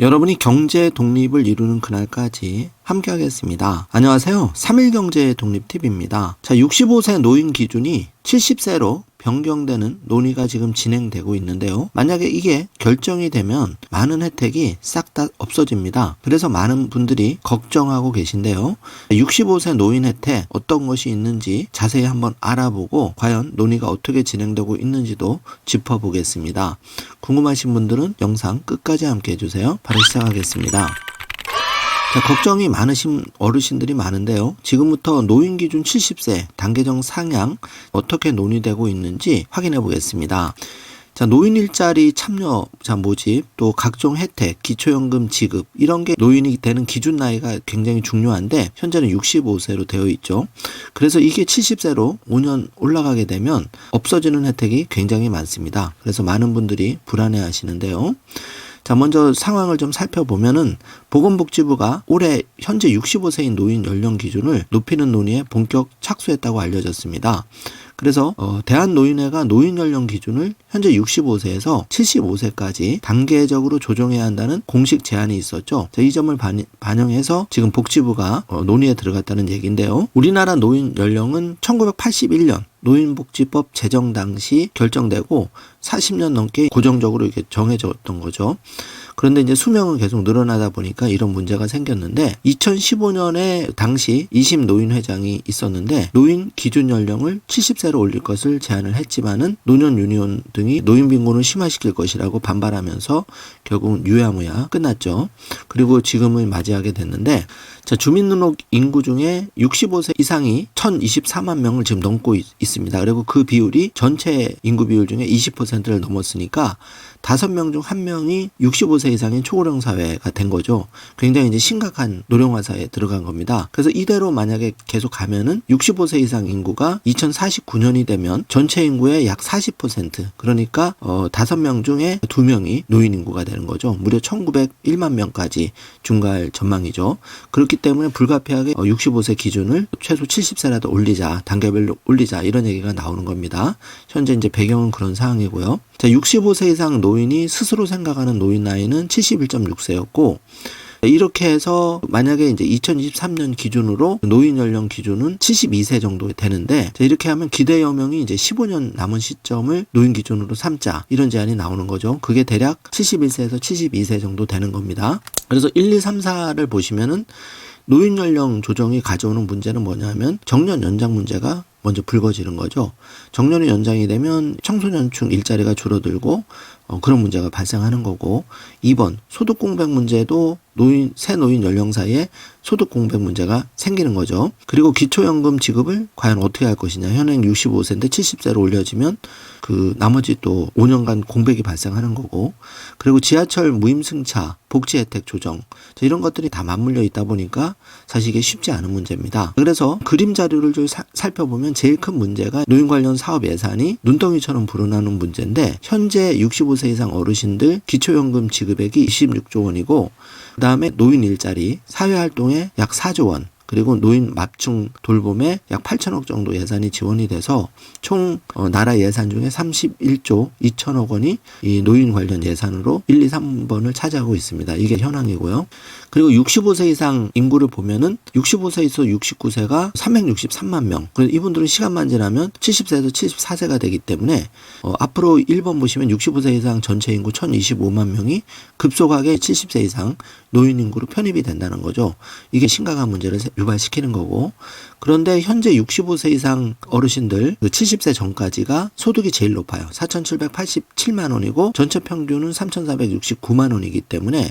여러분이 경제 독립을 이루는 그날까지 함께 하겠습니다. 안녕하세요. 3일 경제 독립팁입니다. 자, 65세 노인 기준이 70세로 변경되는 논의가 지금 진행되고 있는데요. 만약에 이게 결정이 되면 많은 혜택이 싹 다 없어집니다. 그래서 많은 분들이 걱정하고 계신데요. 65세 노인 혜택 어떤 것이 있는지 자세히 한번 알아보고 과연 논의가 어떻게 진행되고 있는지도 짚어보겠습니다. 궁금하신 분들은 영상 끝까지 함께 해주세요. 바로 시작하겠습니다. 자, 걱정이 많으신 어르신들이 많은데요. 지금부터 노인 기준 70세 단계적 상향 어떻게 논의되고 있는지 확인해 보겠습니다. 자, 노인 일자리 참여자 모집, 또 각종 혜택, 기초연금 지급 이런 게 노인이 되는 기준 나이가 굉장히 중요한데 현재는 65세로 되어 있죠. 그래서 이게 70세로 5년 올라가게 되면 없어지는 혜택이 굉장히 많습니다. 그래서 많은 분들이 불안해 하시는데요. 자, 먼저 상황을 좀 살펴보면은 보건복지부가 올해 현재 65세인 노인 연령 기준을 높이는 논의에 본격 착수했다고 알려졌습니다. 그래서 대한노인회가 노인 연령 기준을 현재 65세에서 75세까지 단계적으로 조정해야 한다는 공식 제안이 있었죠. 이 점을 반영해서 지금 복지부가 논의에 들어갔다는 얘기인데요. 우리나라 노인 연령은 1981년 노인복지법 제정 당시 결정되고 40년 넘게 고정적으로 이렇게 정해졌던 거죠. 그런데 이제 수명은 계속 늘어나다 보니까 이런 문제가 생겼는데 2015년에 당시 이심 노인회장이 있었는데 노인 기준 연령을 70세로 올릴 것을 제안을 했지만은 노년 유니온 등이 노인 빈곤을 심화시킬 것이라고 반발하면서 결국 유야무야 끝났죠. 그리고 지금을 맞이하게 됐는데 자, 주민등록 인구 중에 65세 이상이 1024만 명을 지금 넘고 있습니다. 그리고 그 비율이 전체 인구 비율 중에 20%를 넘었으니까 5명 중 1명이 65세 이상인 초고령 사회가 된 거죠. 굉장히 이제 심각한 노령화 사회에 들어간 겁니다. 그래서 이대로 만약에 계속 가면은 65세 이상 인구가 2049년이 되면 전체 인구의 약 40% 그러니까 5명 중에 2명이 노인 인구가 되는 거죠. 무려 1901만 명까지 증가할 전망이죠. 그렇기 때문에 불가피하게 65세 기준을 최소 70세라도 올리자, 단계별로 올리자 이런 얘기가 나오는 겁니다. 현재 이제 배경은 그런 상황이고요. 자, 65세 이상 노인이 스스로 생각하는 노인 나이는 71.6세였고 이렇게 해서 만약에 이제 2023년 기준으로 노인 연령 기준은 72세 정도 되는데 이렇게 하면 기대 여명이 이제 15년 남은 시점을 노인 기준으로 삼자 이런 제안이 나오는 거죠. 그게 대략 71세에서 72세 정도 되는 겁니다. 그래서 1, 2, 3, 4를 보시면은 노인 연령 조정이 가져오는 문제는 뭐냐면 정년 연장 문제가 먼저 불거지는 거죠. 정년이 연장이 되면 청소년층 일자리가 줄어들고 그런 문제가 발생하는 거고 2번 소득 공백 문제도 새 노인 연령 사이에 소득 공백 문제가 생기는 거죠. 그리고 기초연금 지급을 과연 어떻게 할 것이냐. 현행 65세인데 70세로 올려지면 그 나머지 또 5년간 공백이 발생하는 거고 그리고 지하철 무임승차 복지 혜택 조정 이런 것들이 다 맞물려 있다 보니까 사실 이게 쉽지 않은 문제입니다. 그래서 그림 자료를 좀 살펴보면 제일 큰 문제가 노인 관련 사업 예산이 눈덩이처럼 불어나는 문제인데 현재 65세 이상 어르신들 기초연금 지급액이 26조 원이고 그 다음에 노인 일자리 사회활동에 약 4조 원 그리고 노인 맞춤 돌봄에 약 8천억 정도 예산이 지원이 돼서 총 나라 예산 중에 31조 2천억 원이 이 노인 관련 예산으로 1, 2, 3번을 차지하고 있습니다. 이게 현황이고요. 그리고 65세 이상 인구를 보면은 65세에서 69세가 363만 명. 그래서 이분들은 시간만 지나면 70세에서 74세가 되기 때문에 앞으로 1번 보시면 65세 이상 전체 인구 1025만 명이 급속하게 70세 이상 노인 인구로 편입이 된다는 거죠. 이게 심각한 문제를 유발시키는 거고 그런데 현재 65세 이상 어르신들 70세 전까지가 소득이 제일 높아요. 4,787만 원이고 전체 평균은 3,469만 원이기 때문에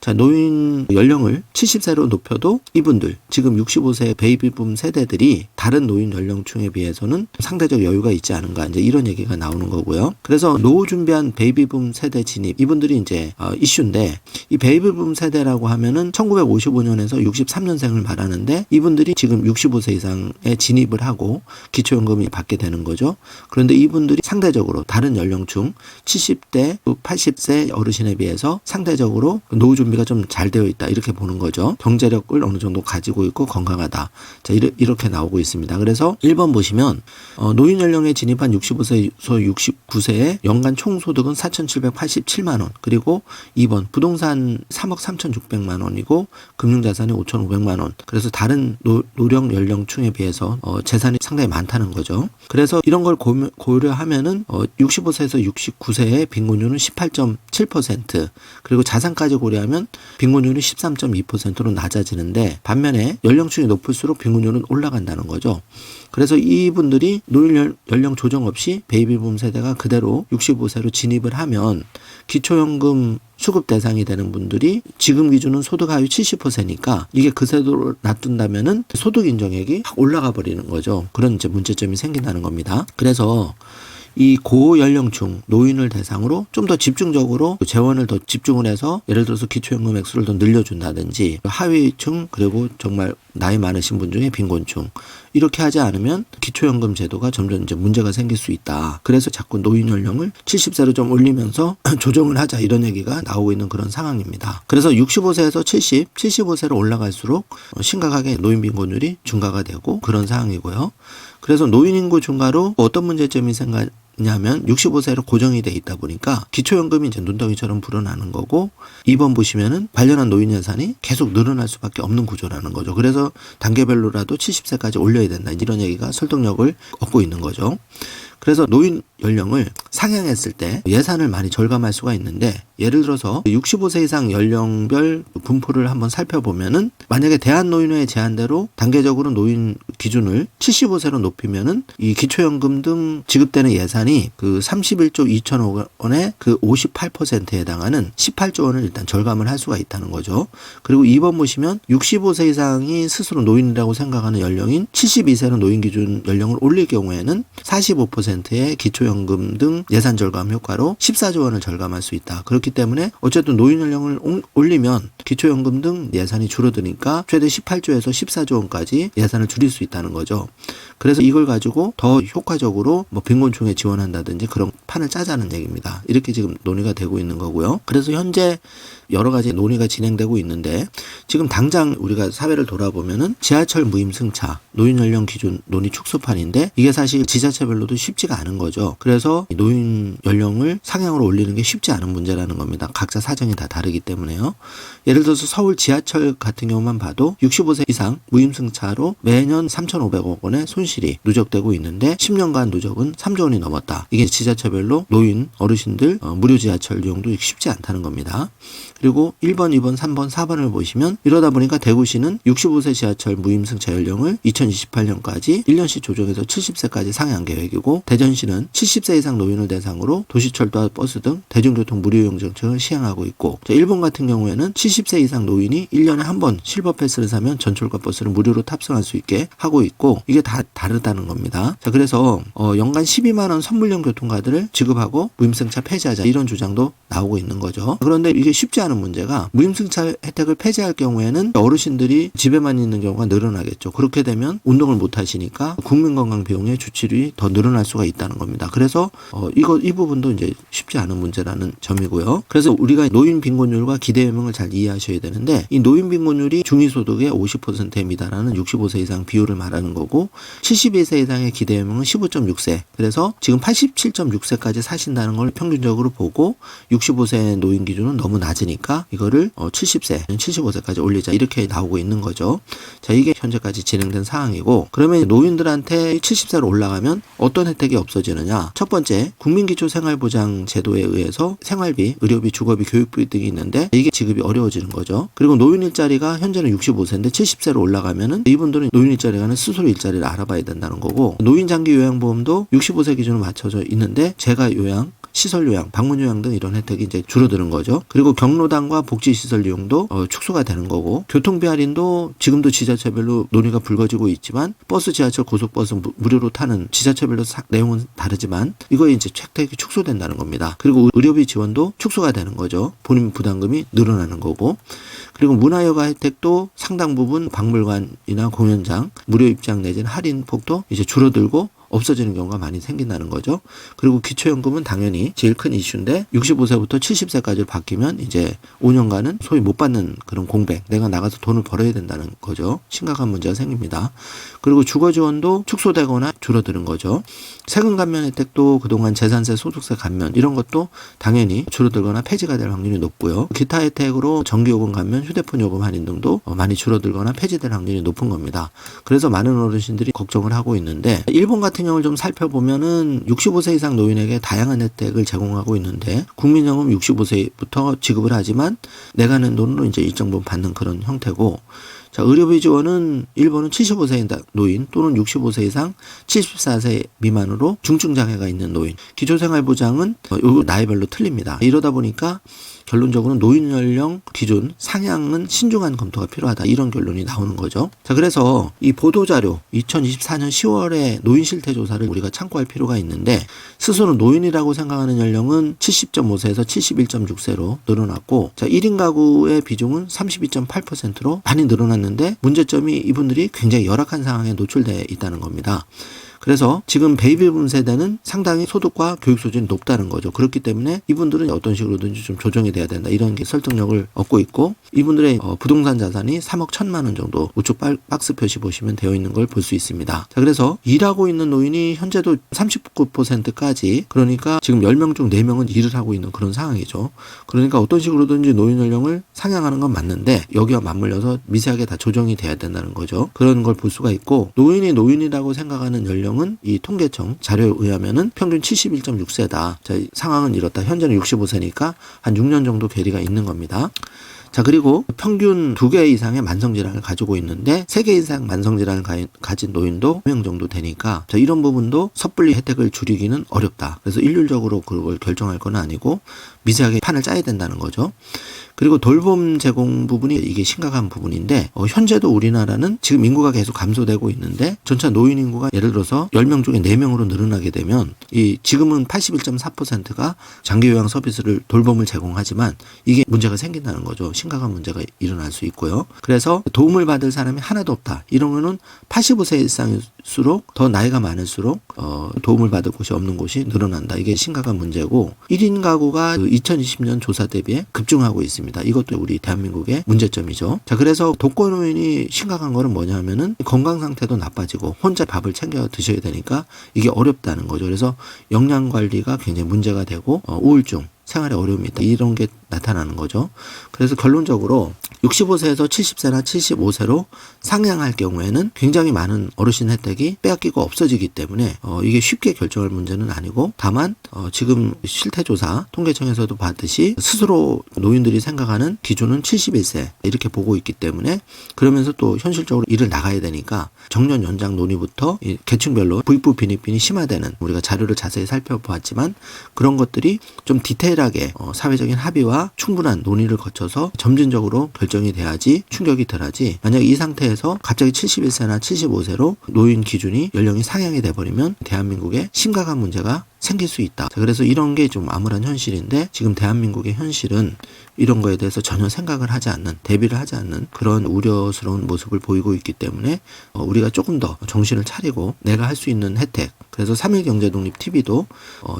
자, 노인 연령을 70세로 높여도 이분들 지금 65세 베이비붐 세대들이 다른 노인 연령층에 비해서는 상대적 여유가 있지 않은가 이제 이런 얘기가 나오는 거고요. 그래서 노후 준비한 베이비붐 세대 진입 이분들이 이제 이슈인데 이 베이비붐 세대라고 하면은 1955년에서 63년생을 말하는데 이분들이 지금 65세 65세 이상에 진입을 하고 기초연금을 받게 되는 거죠. 그런데 이분들이 상대적으로 다른 연령층 70대, 80세 어르신에 비해서 상대적으로 노후 준비가 좀 잘 되어 있다 이렇게 보는 거죠. 경제력을 어느 정도 가지고 있고 건강하다. 자, 이렇게 나오고 있습니다. 그래서 1번 보시면 노인 연령에 진입한 65세에서 69세의 연간 총소득은 4,787만 원. 그리고 2번 부동산 3억 3,600만 원이고 금융자산이 5,500만 원. 그래서 다른 노령 연령층에 비해서 재산이 상당히 많다는 거죠. 그래서 이런 걸 고려하면은 65세에서 69세의 빈곤율은 18.7%, 그리고 자산까지 고려하면 빈곤율이 13.2%로 낮아지는데, 반면에 연령층이 높을수록 빈곤율은 올라간다는 거죠. 그래서 이분들이 노인 연령 조정 없이 베이비붐 세대가 그대로 65세로 진입을 하면 기초연금 수급 대상이 되는 분들이 지금 기준은 소득 하위 70%니까 이게 그 세도로 놔둔다면은 소득 인정액이 확 올라가 버리는 거죠. 그런 이제 문제점이 생긴다는 겁니다. 그래서 이 고연령층 노인을 대상으로 좀 더 집중적으로 재원을 더 집중을 해서 예를 들어서 기초연금 액수를 더 늘려준다든지, 하위층 그리고 정말 나이 많으신 분 중에 빈곤층, 이렇게 하지 않으면 기초연금 제도가 점점 이제 문제가 생길 수 있다. 그래서 자꾸 노인 연령을 70세로 좀 올리면서 조정을 하자 이런 얘기가 나오고 있는 그런 상황입니다. 그래서 65세에서 75세로 올라갈수록 심각하게 노인 빈곤율이 증가가 되고 그런 상황이고요. 그래서 노인 인구 증가로 어떤 문제점이 생기냐면 65세로 고정이 돼 있다 보니까 기초연금이 이제 눈덩이처럼 불어나는 거고, 2번 보시면은 관련한 노인 예산이 계속 늘어날 수밖에 없는 구조라는 거죠. 그래서 단계별로라도 70세까지 올려야 된다 이런 얘기가 설득력을 얻고 있는 거죠. 그래서 노인 연령을 상향했을 때 예산을 많이 절감할 수가 있는데, 예를 들어서 65세 이상 연령별 분포를 한번 살펴보면은 만약에 대한노인회의 제안대로 단계적으로 노인 기준을 75세로 높이면은 이 기초연금 등 지급되는 예산이 그 31조 2천억 원의 그 58%에 해당하는 18조 원을 일단 절감을 할 수가 있다는 거죠. 그리고 2번 보시면 65세 이상이 스스로 노인이라고 생각하는 연령인 72세로 노인 기준 연령을 올릴 경우에는 45%의 기초연금 등 예산 절감 효과로 14조 원을 절감할 수 있다. 그렇기 때문에 어쨌든 노인 연령을 올리면 기초연금 등 예산이 줄어드니까 최대 18조에서 14조 원까지 예산을 줄일 수 있다는 거죠. 그래서 이걸 가지고 더 효과적으로 뭐 빈곤층에 지원한다든지 그런 판을 짜자는 얘기입니다. 이렇게 지금 논의가 되고 있는 거고요. 그래서 현재 여러 가지 논의가 진행되고 있는데, 지금 당장 우리가 사회를 돌아보면은 지하철 무임승차 노인 연령 기준 논의 축소판인데, 이게 사실 지자체별로도 쉽지가 않은 거죠. 그래서 노인 연령을 상향으로 올리는 게 쉽지 않은 문제라는 겁니다. 각자 사정이 다 다르기 때문에요. 예를 들어서 서울 지하철 같은 경우만 봐도 65세 이상 무임승차로 매년 3,500억 원의 손실이 누적되고 있는데 10년간 누적은 3조 원이 넘었다. 이게 지자체별로 노인 어르신들 무료 지하철 이용도 쉽지 않다는 겁니다. 그리고 1번, 2번, 3번, 4번을 보시면 이러다 보니까 대구시는 65세 지하철 무임승차 연령을 2028년까지 1년씩 조정해서 70세까지 상향 계획이고, 대전시는 70세 이상 노인을 대상으로 도시철도와 버스 등 대중교통 무료이용 정책을 시행하고 있고, 일본 같은 경우에는 70세 이상 노인이 1년에 한 번 실버 패스를 사면 전철과 버스를 무료로 탑승할 수 있게 하고 있고, 이게 다 다르다는 겁니다. 자, 그래서 연간 12만 원 선물용 교통카드를 지급하고 무임승차 폐지하자 이런 주장도 나오고 있는 거죠. 그런데 이게 쉽지 않은 문제가, 무임승차 혜택을 폐지할 경우에는 어르신들이 집에만 있는 경우가 늘어나겠죠. 그렇게 되면 운동을 못 하시니까 국민건강 비용의 주출이 더 늘어날 수가 있다는 겁니다. 그래서 이 부분도 이제 쉽지 않은 문제라는 점이고요. 그래서 우리가 노인 빈곤율과 기대연명을 잘 이해하셔야 되는데, 이 노인 빈곤율이 중위소득의 50%에 미달하는 65세 이상 비율을 말하는 거고, 72세 이상의 기대연명은 15.6세. 그래서 지금 87.6세까지 사신다는 걸 평균적으로 보고 65세 노인 기준은 너무 낮으니까 이거를 70세, 75세까지 올리자 이렇게 나오고 있는 거죠. 자, 이게 현재까지 진행된 사항이고, 그러면 노인들한테 70세로 올라가면 어떤 혜택이 없어지느냐? 첫 번째, 국민기초생활보장 제도에 의해서 생활비, 의료비, 주거비, 교육비 등이 있는데 이게 지급이 어려워지는 거죠. 그리고 노인 일자리가 현재는 65세인데 70세로 올라가면은 이분들은 노인 일자리가는 스스로 일자리를 알아봐야 된다는 거고, 노인 장기 요양보험도 65세 기준으로 맞춰져 있는데 재가 요양 시설 요양, 방문 요양 등 이런 혜택이 이제 줄어드는 거죠. 그리고 경로당과 복지시설 이용도 축소가 되는 거고, 교통비 할인도 지금도 지자체별로 논의가 불거지고 있지만 버스, 지하철, 고속버스 무료로 타는 지자체별로 내용은 다르지만 이거에 이제 혜택이 축소된다는 겁니다. 그리고 의료비 지원도 축소가 되는 거죠. 본인 부담금이 늘어나는 거고, 그리고 문화여가 혜택도 상당 부분 박물관이나 공연장 무료 입장 내지는 할인 폭도 이제 줄어들고 없어지는 경우가 많이 생긴다는 거죠. 그리고 기초연금은 당연히 제일 큰 이슈인데 65세부터 70세까지 바뀌면 이제 5년간은 소위 못 받는 그런 공백, 내가 나가서 돈을 벌어야 된다는 거죠. 심각한 문제가 생깁니다. 그리고 주거지원도 축소되거나 줄어드는 거죠. 세금 감면 혜택도 그동안 재산세, 소득세 감면 이런 것도 당연히 줄어들거나 폐지가 될 확률이 높고요. 기타 혜택으로 전기요금 감면, 휴대폰 요금 할인 등도 많이 줄어들거나 폐지될 확률이 높은 겁니다. 그래서 많은 어르신들이 걱정을 하고 있는데, 일본 같은 경우를 좀 살펴보면은 65세 이상 노인에게 다양한 혜택을 제공하고 있는데, 국민연금 65세부터 지급을 하지만 내가 낸 돈으로 이제 일정 부분 받는 그런 형태고, 자, 의료비 지원은 일본은 75세 노인 또는 65세 이상 74세 미만으로 중증 장애가 있는 노인, 기초생활보장은 요 나이별로 틀립니다. 이러다 보니까 결론적으로 노인 연령 기준 상향은 신중한 검토가 필요하다, 이런 결론이 나오는 거죠. 자, 그래서 이 보도자료 2024년 10월에 노인 실태 조사를 우리가 참고할 필요가 있는데, 스스로 노인이라고 생각하는 연령은 70.5세에서 71.6세로 늘어났고, 자, 1인 가구의 비중은 32.8%로 많이 늘어났는데, 문제점이 이분들이 굉장히 열악한 상황에 노출되어 있다는 겁니다. 그래서 지금 베이비붐 세대는 상당히 소득과 교육 수준이 높다는 거죠. 그렇기 때문에 이분들은 어떤 식으로든지 좀 조정이 돼야 된다, 이런 게 설득력을 얻고 있고, 이분들의 부동산 자산이 3억 1천만 원 정도 우측 박스 표시 보시면 되어 있는 걸 볼 수 있습니다. 자, 그래서 일하고 있는 노인이 현재도 39%까지, 그러니까 지금 10명 중 4명은 일을 하고 있는 그런 상황이죠. 그러니까 어떤 식으로든지 노인 연령을 상향하는 건 맞는데 여기와 맞물려서 미세하게 다 조정이 돼야 된다는 거죠. 그런 걸 볼 수가 있고, 노인이 노인이라고 생각하는 연령 은 이 통계청 자료에 의하면은 평균 71.6세다. 자, 상황은 이렇다. 현재는 65세니까 한 6년 정도 괴리가 있는 겁니다. 자, 그리고 평균 2개 이상의 만성질환을 가지고 있는데 3개 이상 만성질환을 가진 노인도 1명 정도 되니까, 자, 이런 부분도 섣불리 혜택을 줄이기는 어렵다. 그래서 일률적으로 그걸 결정할 건 아니고 미세하게 판을 짜야 된다는 거죠. 그리고 돌봄 제공 부분이 이게 심각한 부분인데, 현재도 우리나라는 지금 인구가 계속 감소되고 있는데 전체 노인 인구가 예를 들어서 10명 중에 4명으로 늘어나게 되면 이 지금은 81.4%가 장기 요양 서비스를 돌봄을 제공하지만 이게 문제가 생긴다는 거죠. 심각한 문제가 일어날 수 있고요. 그래서 도움을 받을 사람이 하나도 없다. 이러면은 85세 이상일수록, 더 나이가 많을수록 도움을 받을 곳이 없는 곳이 늘어난다. 이게 심각한 문제고, 1인 가구가 2020년 조사 대비에 급증하고 있습니다. 이것도 우리 대한민국의 문제점이죠. 자, 그래서 독거노인이 심각한 거는 뭐냐면은 건강 상태도 나빠지고 혼자 밥을 챙겨 드셔야 되니까 이게 어렵다는 거죠. 그래서 영양 관리가 굉장히 문제가 되고 우울증, 생활에 어려움이 있다, 이런 게 나타나는 거죠. 그래서 결론적으로 65세에서 70세나 75세로 상향할 경우에는 굉장히 많은 어르신 혜택이 빼앗기고 없어지기 때문에 이게 쉽게 결정할 문제는 아니고, 다만 지금 실태조사 통계청에서도 봤듯이 스스로 노인들이 생각하는 기준은 71세 이렇게 보고 있기 때문에, 그러면서 또 현실적으로 일을 나가야 되니까 정년 연장 논의부터 계층별로 부익부 빈익빈이 심화되는, 우리가 자료를 자세히 살펴보았지만 그런 것들이 좀 디테일하게 사회적인 합의와 충분한 논의를 거쳐서 점진적으로 결정이 돼야지 충격이 덜하지, 만약 이 상태에서 갑자기 71세나 75세로 노인 기준이 연령이 상향이 돼버리면 대한민국에 심각한 문제가 생길 수 있다. 자, 그래서 이런 게 좀 암울한 현실인데, 지금 대한민국의 현실은 이런 거에 대해서 전혀 생각을 하지 않는, 대비를 하지 않는 그런 우려스러운 모습을 보이고 있기 때문에 우리가 조금 더 정신을 차리고 내가 할 수 있는 혜택, 그래서 3일 경제독립 TV도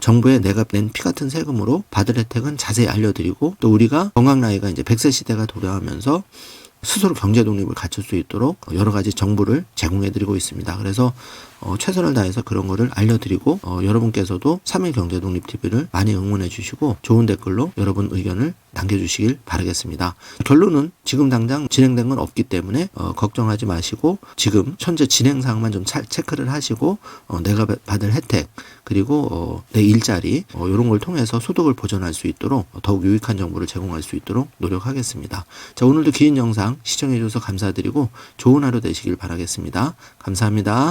정부에 내가 낸 피 같은 세금으로 받을 혜택은 자세히 알려드리고, 또 우리가 건강 나이가 이제 100세 시대가 도래하면서 스스로 경제 독립을 갖출 수 있도록 여러 가지 정보를 제공해드리고 있습니다. 그래서 최선을 다해서 그런 거를 알려드리고, 여러분께서도 3일 경제독립 TV를 많이 응원해 주시고 좋은 댓글로 여러분 의견을 남겨주시길 바라겠습니다. 결론은 지금 당장 진행된 건 없기 때문에 걱정하지 마시고, 지금 현재 진행 사항만 좀 체크를 하시고 내가 받을 혜택, 그리고 내 일자리 이런 걸 통해서 소득을 보전할 수 있도록 더욱 유익한 정보를 제공할 수 있도록 노력하겠습니다. 자, 오늘도 긴 영상 시청해 주셔서 감사드리고 좋은 하루 되시길 바라겠습니다. 감사합니다.